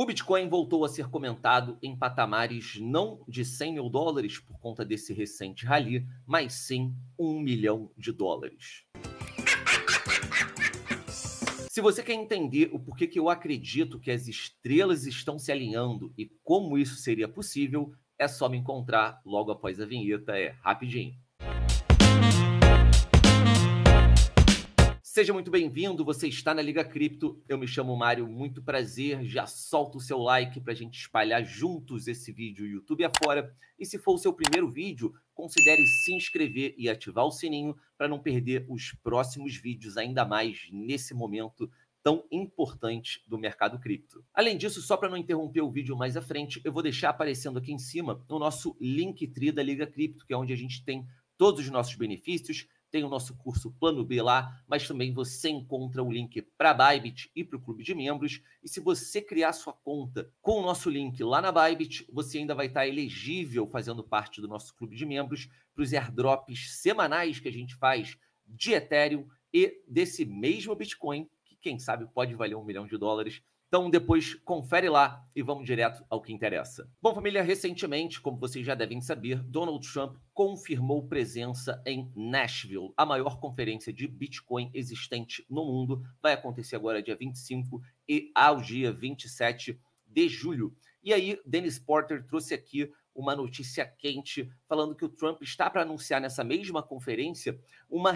O Bitcoin voltou a ser comentado em patamares não de 100 mil dólares por conta desse recente rally, mas sim 1 milhão de dólares. Se você quer entender o porquê que eu acredito que as estrelas estão se alinhando e como isso seria possível, é só me encontrar logo após a vinheta, é rapidinho. Seja muito bem-vindo, você está na Liga Cripto, eu me chamo Mário, muito prazer, já solta o seu like para a gente espalhar juntos esse vídeo YouTube afora, e se for o seu primeiro vídeo, considere se inscrever e ativar o sininho para não perder os próximos vídeos, ainda mais nesse momento tão importante do mercado cripto. Além disso, só para não interromper o vídeo mais à frente, eu vou deixar aparecendo aqui em cima o nosso Linktree da Liga Cripto, que é onde a gente tem todos os nossos benefícios. Tem o nosso curso Plano B lá, mas também você encontra o link para a Bybit e para o clube de membros. E se você criar sua conta com o nosso link lá na Bybit, você ainda vai estar elegível fazendo parte do nosso clube de membros para os airdrops semanais que a gente faz de Ethereum e desse mesmo Bitcoin, que quem sabe pode valer 1 milhão de dólares. Então, depois, confere lá e vamos direto ao que interessa. Bom, família, recentemente, como vocês já devem saber, Donald Trump confirmou presença em Nashville, a maior conferência de Bitcoin existente no mundo. Vai acontecer agora dia 25 e ao dia 27 de julho. E aí, Dennis Porter trouxe aqui uma notícia quente falando que o Trump está para anunciar nessa mesma conferência uma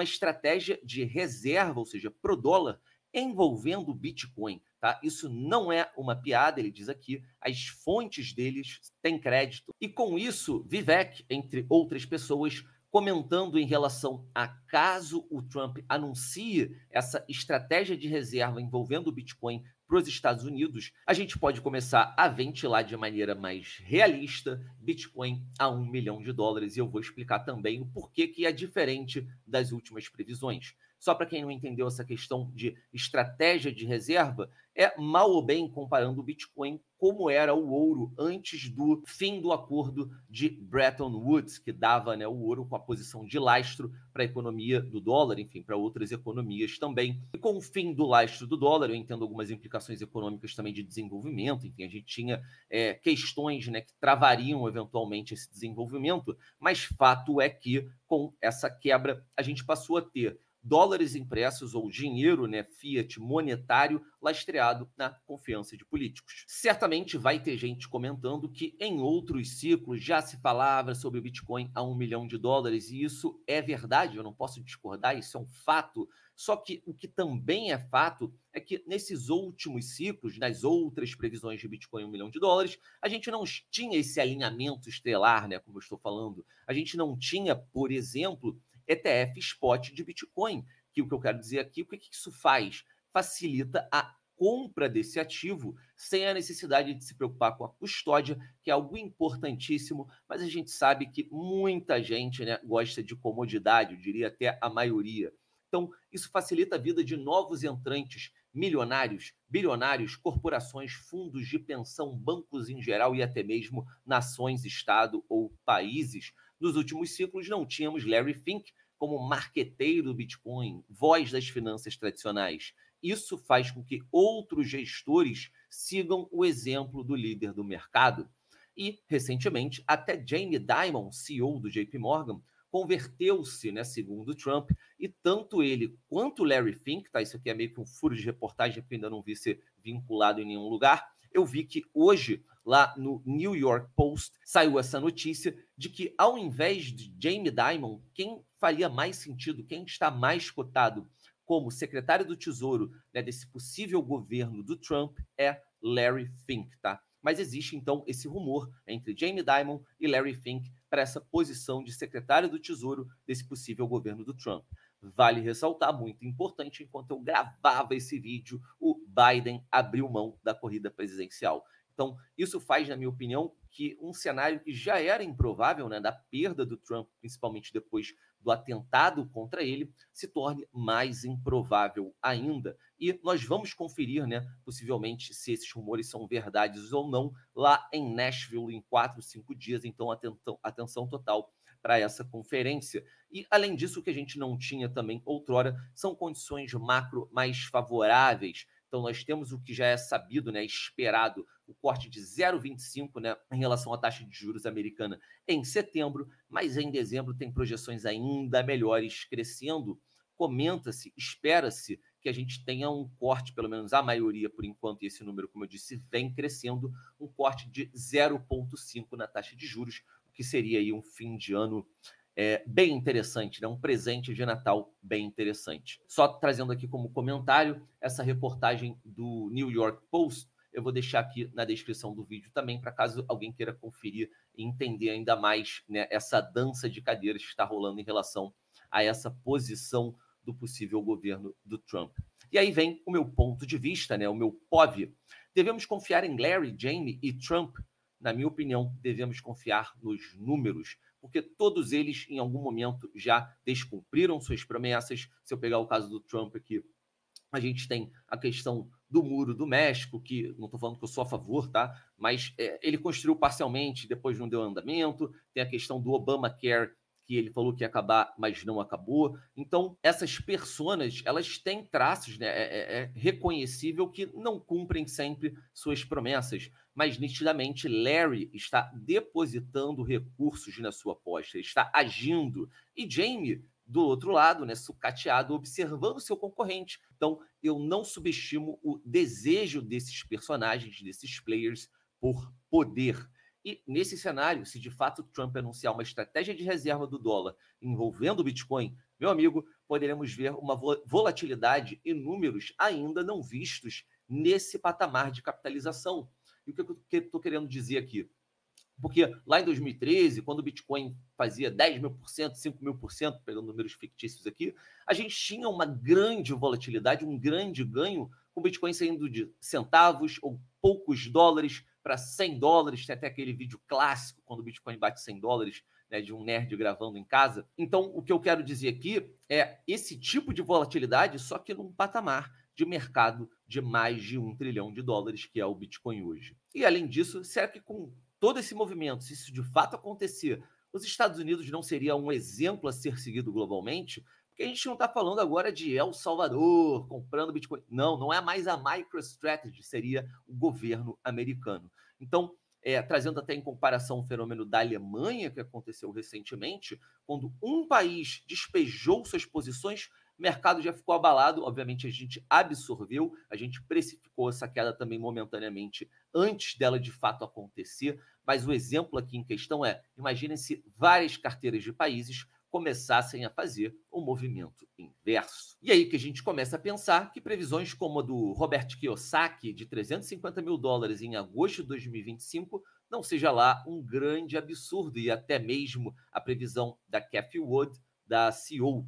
estratégia de reserva, ou seja, pro dólar, envolvendo o Bitcoin, tá? Isso não é uma piada, ele diz aqui, as fontes deles têm crédito. E com isso, Vivek, entre outras pessoas, comentando em relação a caso o Trump anuncie essa estratégia de reserva envolvendo o Bitcoin para os Estados Unidos, a gente pode começar a ventilar de maneira mais realista Bitcoin a 1 milhão de dólares, e eu vou explicar também o porquê que é diferente das últimas previsões. Só para quem não entendeu essa questão de estratégia de reserva, é mal ou bem comparando o Bitcoin como era o ouro antes do fim do acordo de Bretton Woods, que dava, né, o ouro com a posição de lastro para a economia do dólar, enfim, para outras economias também. E com o fim do lastro do dólar, eu entendo algumas implicações econômicas também de desenvolvimento, enfim, a gente tinha questões, né, que travariam eventualmente esse desenvolvimento, mas fato é que com essa quebra a gente passou a ter dólares impressos ou dinheiro, né, fiat monetário, lastreado na confiança de políticos. Certamente vai ter gente comentando que em outros ciclos já se falava sobre o Bitcoin a 1 milhão de dólares, e isso é verdade, eu não posso discordar, isso é um fato. Só que o que também é fato é que nesses últimos ciclos, nas outras previsões de Bitcoin 1 milhão de dólares, a gente não tinha esse alinhamento estelar, né, como eu estou falando. A gente não tinha, por exemplo, ETF spot de Bitcoin, que o que eu quero dizer aqui, o que isso faz? Facilita a compra desse ativo sem a necessidade de se preocupar com a custódia, que é algo importantíssimo, mas a gente sabe que muita gente, né, gosta de comodidade, eu diria até a maioria. Então, isso facilita a vida de novos entrantes, milionários, bilionários, corporações, fundos de pensão, bancos em geral e até mesmo nações, estado ou países. Nos últimos ciclos não tínhamos Larry Fink como marqueteiro do Bitcoin, voz das finanças tradicionais. Isso faz com que outros gestores sigam o exemplo do líder do mercado. E, recentemente, até Jamie Dimon, CEO do JP Morgan, converteu-se, né, segundo Trump, e tanto ele quanto Larry Fink, tá? Isso aqui é meio que um furo de reportagem que ainda não vi ser vinculado em nenhum lugar. Eu vi que hoje, lá no New York Post, saiu essa notícia de que, ao invés de Jamie Dimon, quem faria mais sentido, quem está mais cotado como secretário do Tesouro, né, desse possível governo do Trump é Larry Fink, tá? Mas existe, então, esse rumor entre Jamie Dimon e Larry Fink para essa posição de secretário do Tesouro desse possível governo do Trump. Vale ressaltar, muito importante, enquanto eu gravava esse vídeo, o Biden abriu mão da corrida presidencial. Então, isso faz, na minha opinião, que um cenário que já era improvável, né, da perda do Trump, principalmente depois do atentado contra ele, se torne mais improvável ainda. E nós vamos conferir, né, possivelmente, se esses rumores são verdades ou não, lá em Nashville, em 4, 5 dias. Então, atenção total para essa conferência. E, além disso, o que a gente não tinha também outrora são condições macro mais favoráveis, Então, nós temos o que já é sabido, né, esperado, o corte de 0,25, né, em relação à taxa de juros americana em setembro, mas em dezembro tem projeções ainda melhores crescendo. Comenta-se, espera-se que a gente tenha um corte, pelo menos a maioria por enquanto, e esse número, como eu disse, vem crescendo, um corte de 0,5 na taxa de juros, o que seria aí um fim de ano bem interessante, né? Um presente de Natal bem interessante. Só trazendo aqui como comentário essa reportagem do New York Post, eu vou deixar aqui na descrição do vídeo também, para caso alguém queira conferir e entender ainda mais, né, essa dança de cadeiras que está rolando em relação a essa posição do possível governo do Trump. E aí vem o meu ponto de vista, né, o meu POV. Devemos confiar em Larry, Jamie e Trump? Na minha opinião, devemos confiar nos números, porque todos eles, em algum momento, já descumpriram suas promessas. Se eu pegar o caso do Trump aqui, a gente tem a questão do Muro do México, que não estou falando que eu sou a favor, tá? Mas ele construiu parcialmente, depois não deu andamento. Tem a questão do Obamacare, que ele falou que ia acabar, mas não acabou. Então, essas personas, elas têm traços, né? É reconhecível que não cumprem sempre suas promessas, mas nitidamente Larry está depositando recursos na sua aposta, está agindo. E Jamie, do outro lado, né, sucateado, observando seu concorrente. Então, eu não subestimo o desejo desses personagens, desses players, por poder. E nesse cenário, se de fato Trump anunciar uma estratégia de reserva do dólar envolvendo o Bitcoin, meu amigo, poderemos ver uma volatilidade e números ainda não vistos nesse patamar de capitalização. E o que eu estou querendo dizer aqui? Porque lá em 2013, quando o Bitcoin fazia 10.000%, 5.000%, pegando números fictícios aqui, a gente tinha uma grande volatilidade, um grande ganho, com o Bitcoin saindo de centavos ou poucos dólares para $100. Tem até aquele vídeo clássico, quando o Bitcoin bate $100, né, de um nerd gravando em casa. Então, o que eu quero dizer aqui é esse tipo de volatilidade, só que num patamar de mercado de mais de $1 trilhão, que é o Bitcoin hoje. E, além disso, será que com todo esse movimento, se isso de fato acontecer, os Estados Unidos não seria um exemplo a ser seguido globalmente? Porque a gente não está falando agora de El Salvador comprando Bitcoin. Não, não é mais a MicroStrategy, seria o governo americano. Então, trazendo até em comparação o fenômeno da Alemanha, que aconteceu recentemente, quando um país despejou suas posições, o mercado já ficou abalado, obviamente a gente absorveu, a gente precificou essa queda também momentaneamente antes dela de fato acontecer, mas o exemplo aqui em questão imaginem se várias carteiras de países começassem a fazer o movimento inverso. E aí que a gente começa a pensar que previsões como a do Robert Kiyosaki, de $350 mil em agosto de 2025, não seja lá um grande absurdo, e até mesmo a previsão da Cathie Wood, da CEO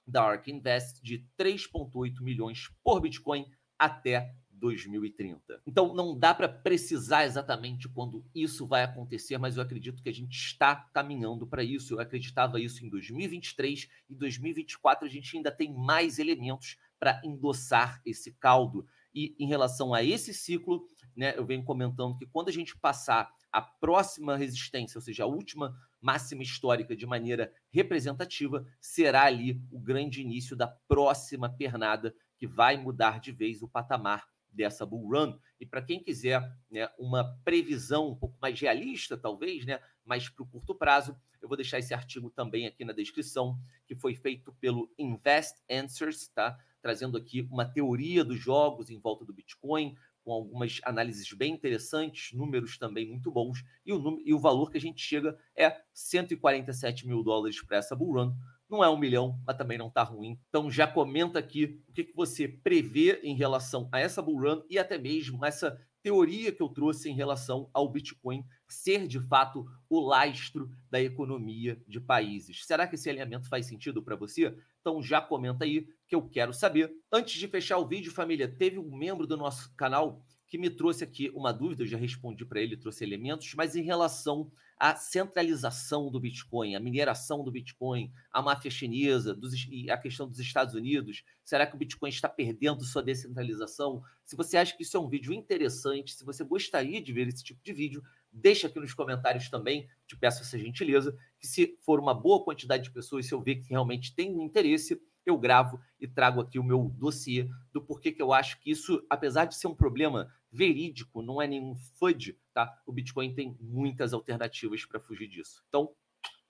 da ARK Invest, de 3,8 milhões por Bitcoin até 2030. Então, não dá para precisar exatamente quando isso vai acontecer, mas eu acredito que a gente está caminhando para isso. Eu acreditava isso em 2023 e 2024 a gente ainda tem mais elementos para endossar esse caldo. E em relação a esse ciclo, né, eu venho comentando que quando a gente passar a próxima resistência, ou seja, a última máxima histórica de maneira representativa, será ali o grande início da próxima pernada que vai mudar de vez o patamar dessa bull run. E para quem quiser, né, uma previsão um pouco mais realista, talvez, né, mas para o curto prazo, eu vou deixar esse artigo também aqui na descrição, que foi feito pelo Invest Answers, tá? Trazendo aqui uma teoria dos jogos em volta do Bitcoin, com algumas análises bem interessantes, números também muito bons, e o valor que a gente chega é $147 mil para essa bull run. Não é 1 milhão, mas também não está ruim. Então já comenta aqui o que você prevê em relação a essa bull run e até mesmo essa teoria que eu trouxe em relação ao Bitcoin ser de fato o lastro da economia de países. Será que esse alinhamento faz sentido para você? Então já comenta aí que eu quero saber. Antes de fechar o vídeo, família, teve um membro do nosso canal que me trouxe aqui uma dúvida, eu já respondi para ele, trouxe elementos, mas em relação à centralização do Bitcoin, a mineração do Bitcoin, a máfia chinesa e a questão dos Estados Unidos, será que o Bitcoin está perdendo sua descentralização? Se você acha que isso é um vídeo interessante, se você gostaria de ver esse tipo de vídeo, deixa aqui nos comentários também, te peço essa gentileza, que se for uma boa quantidade de pessoas, se eu ver que realmente tem um interesse, eu gravo e trago aqui o meu dossiê do porquê que eu acho que isso, apesar de ser um problema verídico, não é nenhum FUD, tá? O Bitcoin tem muitas alternativas para fugir disso. Então,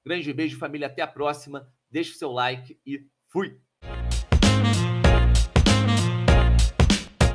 grande beijo, família. Até a próxima. Deixe seu like e fui!